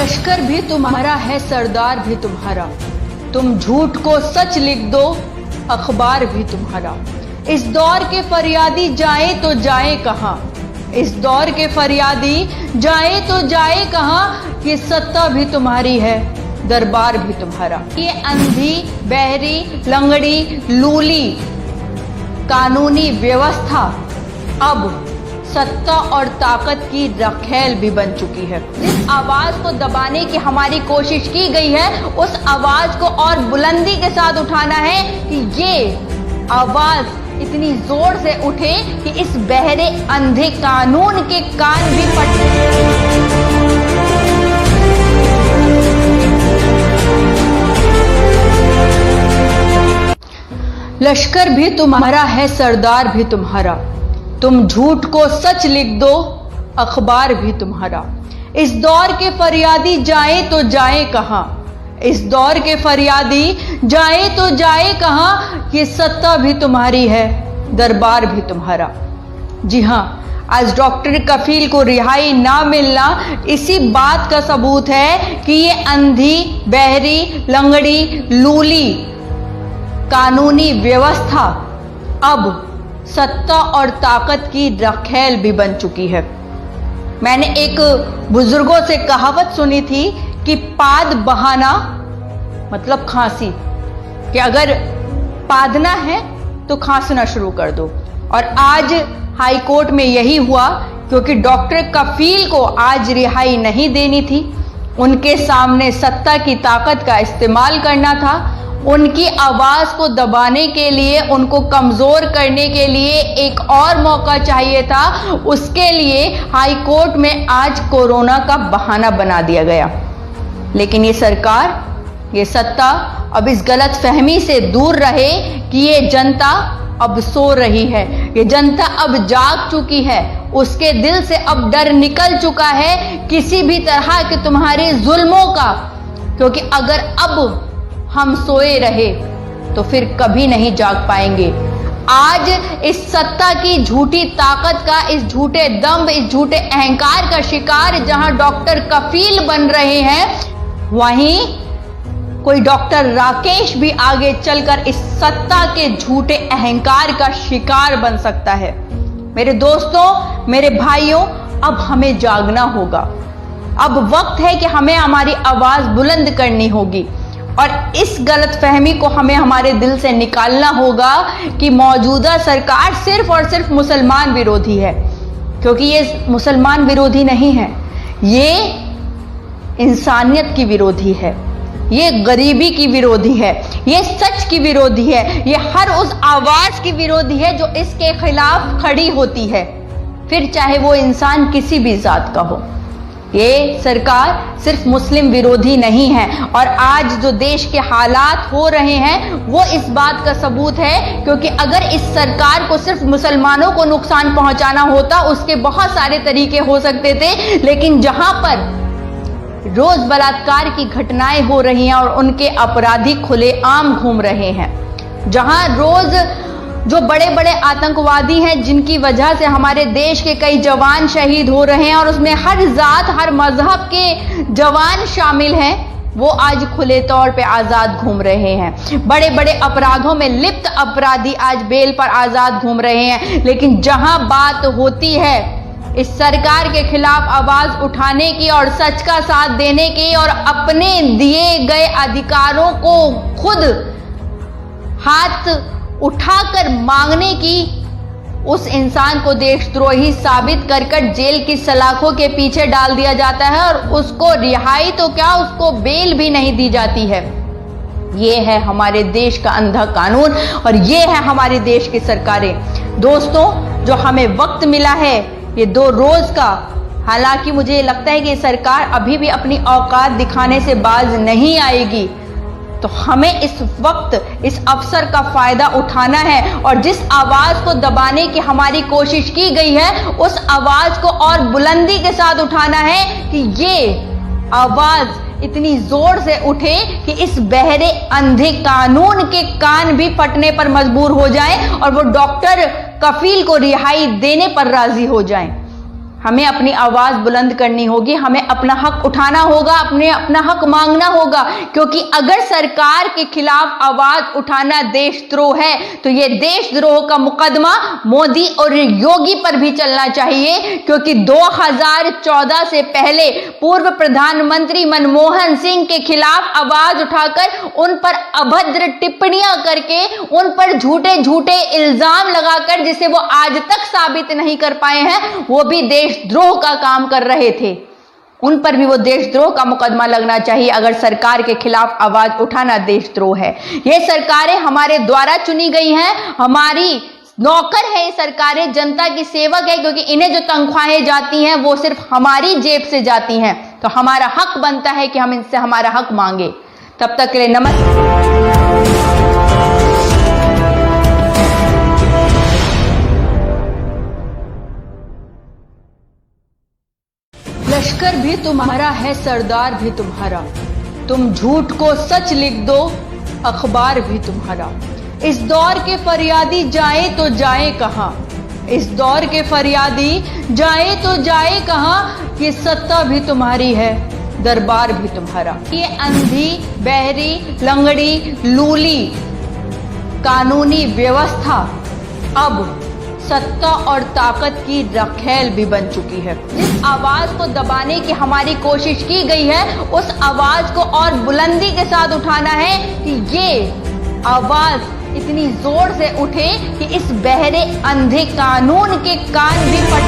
लश्कर भी तुम्हारा है, सरदार भी तुम्हारा। तुम झूठ को सच लिख दो, अखबार भी तुम्हारा। इस दौर के फरियादी जाए तो जाए कहां, इस दौर के फरियादी जाए तो जाए कहां। ये सत्ता भी तुम्हारी है, दरबार भी तुम्हारा। ये अंधी, बहरी, लंगड़ी, लूली कानूनी व्यवस्था अब सत्ता और ताकत की रखेल भी बन चुकी है। जिस आवाज को दबाने की हमारी कोशिश की गई है, उस आवाज को और बुलंदी के साथ उठाना है कि ये आवाज इतनी जोर से उठे कि इस बहरे अंधे कानून के कान भी फटे। लश्कर भी तुम्हारा है, सरदार भी तुम्हारा। तुम झूठ को सच लिख दो, अखबार भी तुम्हारा। इस दौर के फरियादी जाए तो जाए कहां, इस दौर के फरियादी जाए तो जाए कहां। ये सत्ता भी तुम्हारी है, दरबार भी तुम्हारा। जी हां, आज डॉक्टर कफील को रिहाई ना मिलना इसी बात का सबूत है कि ये अंधी, बहरी, लंगड़ी, लूली कानूनी व्यवस्था अब सत्ता और ताकत की रखेल भी बन चुकी है। मैंने एक बुजुर्गों से कहावत सुनी थी कि पाद बहाना मतलब खांसी, कि अगर पादना है तो खांसना शुरू कर दो। और आज हाई कोर्ट में यही हुआ, क्योंकि डॉक्टर कफील को आज रिहाई नहीं देनी थी। उनके सामने सत्ता की ताकत का इस्तेमाल करना था। उनकी आवाज को दबाने के लिए, उनको कमजोर करने के लिए एक और मौका चाहिए था। उसके लिए हाई कोर्ट में आज कोरोना का बहाना बना दिया गया। लेकिन ये सरकार, ये सत्ता अब इस गलत फहमी से दूर रहे कि ये जनता अब सो रही है, ये जनता अब जाग चुकी है। उसके दिल से अब डर निकल चुका है किसी भी तरह के तुम्हारे जुल्मों का, क्योंकि अगर अब हम सोए रहे तो फिर कभी नहीं जाग पाएंगे। आज इस सत्ता की झूठी ताकत का, इस झूठे दम्भ, इस झूठे अहंकार का शिकार जहां डॉक्टर कफील बन रहे हैं, वहीं कोई डॉक्टर राकेश भी आगे चलकर इस सत्ता के झूठे अहंकार का शिकार बन सकता है। मेरे दोस्तों, मेरे भाइयों, अब हमें जागना होगा। अब वक्त है कि हमें हमारी आवाज बुलंद करनी होगी और इस गलत फहमी को हमें हमारे दिल से निकालना होगा कि मौजूदा सरकार सिर्फ और सिर्फ मुसलमान विरोधी है। क्योंकि ये मुसलमान विरोधी नहीं है, ये इंसानियत की विरोधी है, ये गरीबी की विरोधी है, ये सच की विरोधी है, ये हर उस आवाज की विरोधी है जो इसके खिलाफ खड़ी होती है, फिर चाहे वो इंसान किसी भी जात का हो। ये सरकार सिर्फ मुस्लिम विरोधी नहीं है। और आज जो देश के हालात हो रहे हैं वो इस बात का सबूत है, क्योंकि अगर इस सरकार को सिर्फ मुसलमानों को नुकसान पहुंचाना होता, उसके बहुत सारे तरीके हो सकते थे। लेकिन जहां पर रोज बलात्कार की घटनाएं हो रही हैं और उनके अपराधी खुलेआम घूम रहे हैं, जहां रोज जो बड़े बड़े आतंकवादी हैं जिनकी वजह से हमारे देश के कई जवान शहीद हो रहे हैं और उसमें हर जात, हर मजहब के जवान शामिल हैं, वो आज खुले तौर पे आजाद घूम रहे हैं। बड़े बड़े अपराधों में लिप्त अपराधी आज बेल पर आजाद घूम रहे हैं। लेकिन जहां बात होती है इस सरकार के खिलाफ आवाज उठाने की और सच का साथ देने की और अपने दिए गए अधिकारों को खुद हाथ उठाकर मांगने की, उस इंसान को देशद्रोही साबित कर जेल की सलाखों के पीछे डाल दिया जाता है और उसको रिहाई तो क्या, उसको बेल भी नहीं दी जाती है। ये है हमारे देश का अंधा कानून और ये है हमारे देश की सरकारें। दोस्तों, जो हमें वक्त मिला है ये 2 रोज का, हालांकि मुझे लगता है कि सरकार अभी भी अपनी औकात दिखाने से बाज नहीं आएगी, तो हमें इस वक्त इस अवसर का फायदा उठाना है और जिस आवाज को दबाने की हमारी कोशिश की गई है उस आवाज को और बुलंदी के साथ उठाना है कि ये आवाज इतनी जोर से उठे कि इस बहरे अंधे कानून के कान भी फटने पर मजबूर हो जाएं और वो डॉक्टर कफील को रिहाई देने पर राजी हो जाएं। हमें अपनी आवाज बुलंद करनी होगी, हमें अपना हक उठाना होगा, अपना हक मांगना होगा, क्योंकि अगर सरकार के खिलाफ आवाज उठाना देशद्रोह है तो ये देशद्रोह का मुकदमा मोदी और योगी पर भी चलना चाहिए, क्योंकि 2014 से पहले पूर्व प्रधानमंत्री मनमोहन सिंह के खिलाफ आवाज उठाकर उन पर अभद्र टिप्पणियां करके, उन पर झूठे झूठे इल्जाम लगाकर, जिसे वो आज तक साबित नहीं कर पाए हैं, वो भी देशद्रोह का काम कर रहे थे। उन पर भी वो देशद्रोह का मुकदमा लगना चाहिए अगर सरकार के खिलाफ आवाज उठाना देशद्रोह है। ये सरकारें हमारे द्वारा चुनी गई हैं, हमारी नौकर है ये सरकारें, जनता की सेवक है, क्योंकि इन्हें जो तनख्वाहें जाती हैं वो सिर्फ हमारी जेब से जाती हैं। तो हमारा हक बनता है कि हम इनसे हमारा हक मांगे। तब तक के लिए नमस्कार। लश्कर भी तुम्हारा है, सरदार भी तुम्हारा, तुम झूठ को सच लिख दो, अखबार भी तुम्हारा। इस दौर के फरियादी जाए तो जाए कहां, इस दौर के फरियादी जाए तो जाए कहां, ये सत्ता भी तुम्हारी है, दरबार भी तुम्हारा। ये अंधी, बहरी, लंगड़ी, लूली कानूनी व्यवस्था अब सत्ता और ताकत की रखेल भी बन चुकी है। जिस आवाज को दबाने की हमारी कोशिश की गई है, उस आवाज को और बुलंदी के साथ उठाना है कि ये आवाज इतनी जोर से उठे कि इस बहरे अंधे कानून के कान भी फट।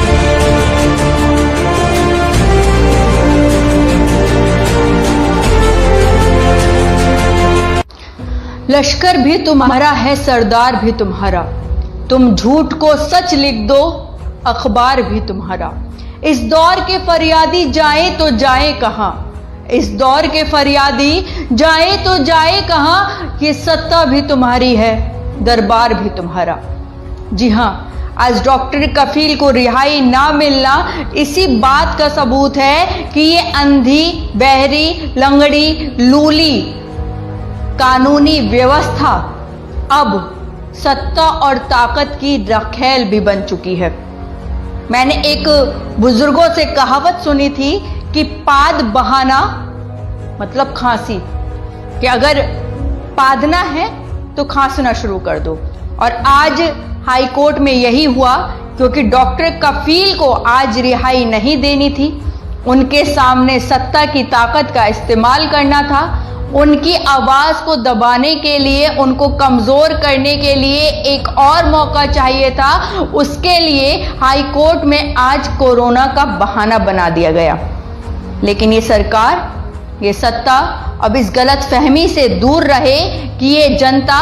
लश्कर भी तुम्हारा है, सरदार भी तुम्हारा, तुम झूठ को सच लिख दो, अखबार भी तुम्हारा। इस दौर के फरियादी जाए तो जाए कहां, इस दौर के फरियादी जाए तो जाए कहां, ये सत्ता भी तुम्हारी है, दरबार भी तुम्हारा। जी हां, आज डॉक्टर कफील को रिहाई ना मिलना इसी बात का सबूत है कि ये अंधी, बहरी, लंगड़ी, लूली कानूनी व्यवस्था अब सत्ता और ताकत की रखेल भी बन चुकी है। मैंने एक बुजुर्गों से कहावत सुनी थी कि पाद बहाना मतलब खांसी, कि अगर पादना है तो खांसना शुरू कर दो। और आज हाई कोर्ट में यही हुआ, क्योंकि डॉक्टर कफील को आज रिहाई नहीं देनी थी, उनके सामने सत्ता की ताकत का इस्तेमाल करना था, उनकी आवाज को दबाने के लिए, उनको कमजोर करने के लिए एक और मौका चाहिए था। उसके लिए हाई कोर्ट में आज कोरोना का बहाना बना दिया गया। लेकिन ये सरकार, ये सत्ता अब इस गलत फहमी से दूर रहे कि ये जनता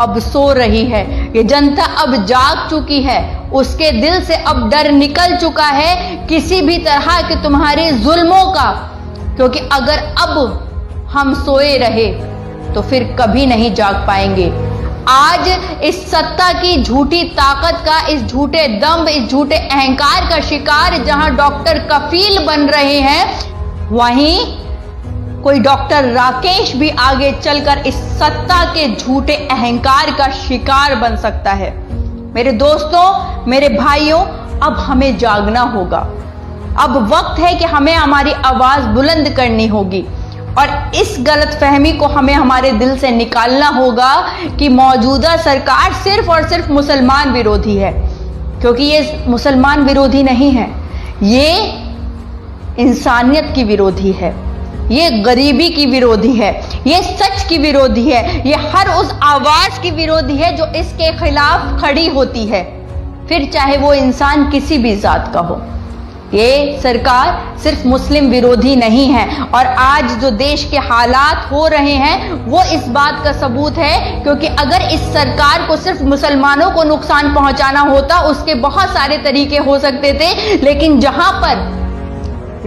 अब सो रही है, ये जनता अब जाग चुकी है, उसके दिल से अब डर निकल चुका है किसी भी तरह के तुम्हारे जुल्मों का। क्योंकि अगर अब हम सोए रहे तो फिर कभी नहीं जाग पाएंगे। आज इस सत्ता की झूठी ताकत का, इस झूठे दम्भ, इस झूठे अहंकार का शिकार जहां डॉक्टर कफील बन रहे हैं, वहीं कोई डॉक्टर राकेश भी आगे चलकर इस सत्ता के झूठे अहंकार का शिकार बन सकता है। मेरे दोस्तों, मेरे भाइयों, अब हमें जागना होगा। अब वक्त है कि हमें हमारी आवाज बुलंद करनी होगी और इस गलत फहमी को हमें हमारे दिल से निकालना होगा कि मौजूदा सरकार सिर्फ और सिर्फ मुसलमान विरोधी है। क्योंकि ये मुसलमान विरोधी नहीं है, ये इंसानियत की विरोधी है, ये गरीबी की विरोधी है, ये सच की विरोधी है, ये हर उस आवाज की विरोधी है जो इसके खिलाफ खड़ी होती है, फिर चाहे वो इंसान किसी भी जात का हो। ये सरकार सिर्फ मुस्लिम विरोधी नहीं है। और आज जो देश के हालात हो रहे हैं वो इस बात का सबूत है, क्योंकि अगर इस सरकार को सिर्फ मुसलमानों को नुकसान पहुंचाना होता, उसके बहुत सारे तरीके हो सकते थे। लेकिन जहां पर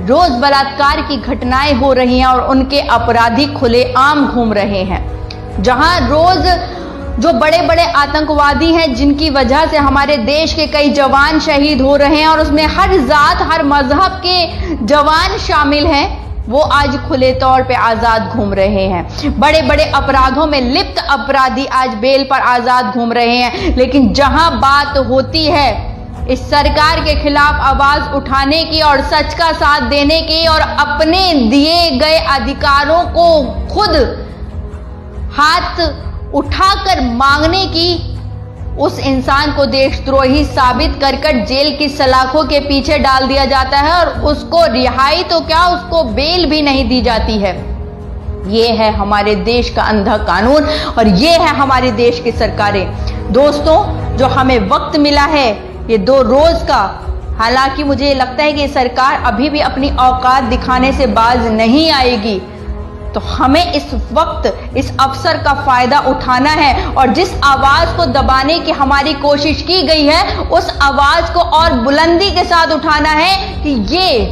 रोज बलात्कार की घटनाएं हो रही हैं और उनके अपराधी खुलेआम घूम रहे हैं, जहां रोज जो बड़े बड़े आतंकवादी हैं जिनकी वजह से हमारे देश के कई जवान शहीद हो रहे हैं और उसमें हर जात, हर मजहब के जवान शामिल हैं, वो आज खुले तौर पे आजाद घूम रहे हैं। बड़े बड़े अपराधों में लिप्त अपराधी आज बेल पर आजाद घूम रहे हैं। लेकिन जहां बात होती है इस सरकार के खिलाफ आवाज उठाने की और सच का साथ देने की और अपने दिए गए अधिकारों को खुद हाथ उठाकर मांगने की, उस इंसान को देशद्रोही साबित कर जेल की सलाखों के पीछे डाल दिया जाता है और उसको रिहाई तो क्या, उसको बेल भी नहीं दी जाती है। ये है हमारे देश का अंधा कानून और ये है हमारे देश की सरकारें। दोस्तों, जो हमें वक्त मिला है ये 2 रोज का, हालांकि मुझे ये लगता है कि सरकार अभी भी अपनी औकात दिखाने से बाज नहीं आएगी, तो हमें इस वक्त इस अवसर का फायदा उठाना है और जिस आवाज को दबाने की हमारी कोशिश की गई है उस आवाज को और बुलंदी के साथ उठाना है कि ये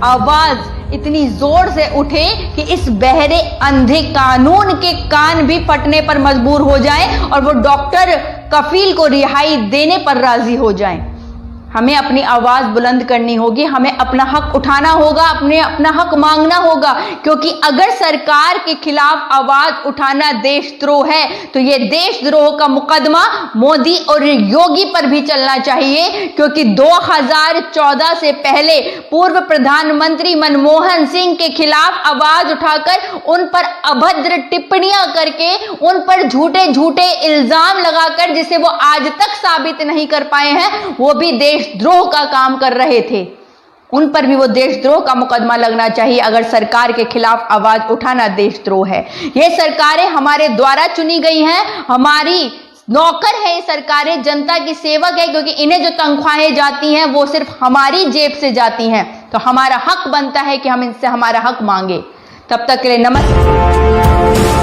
आवाज इतनी जोर से उठे कि इस बहरे अंधे कानून के कान भी फटने पर मजबूर हो जाएं और वो डॉक्टर कफील को रिहाई देने पर राजी हो जाएं। हमें अपनी आवाज बुलंद करनी होगी, हमें अपना हक उठाना होगा, अपना हक मांगना होगा, क्योंकि अगर सरकार के खिलाफ आवाज उठाना देशद्रोह है तो ये देशद्रोह का मुकदमा मोदी और योगी पर भी चलना चाहिए, क्योंकि 2014 से पहले पूर्व प्रधानमंत्री मनमोहन सिंह के खिलाफ आवाज उठाकर उन पर अभद्र टिप्पणियां करके, उन पर झूठे झूठे इल्जाम लगाकर जिसे वो आज तक साबित नहीं कर पाए हैं, वो भी देशद्रोह का काम कर रहे थे। उन पर भी वो देशद्रोह का मुकदमा लगना चाहिए अगर सरकार के खिलाफ आवाज उठाना देशद्रोह है। ये सरकारें हमारे द्वारा चुनी गई हैं, हमारी नौकर है ये सरकारें, जनता की सेवक है, क्योंकि इन्हें जो तनख्वाहें जाती हैं वो सिर्फ हमारी जेब से जाती हैं। तो हमारा हक बनता है कि हम इनसे हमारा हक मांगे। तब तक के लिए नमस्कार।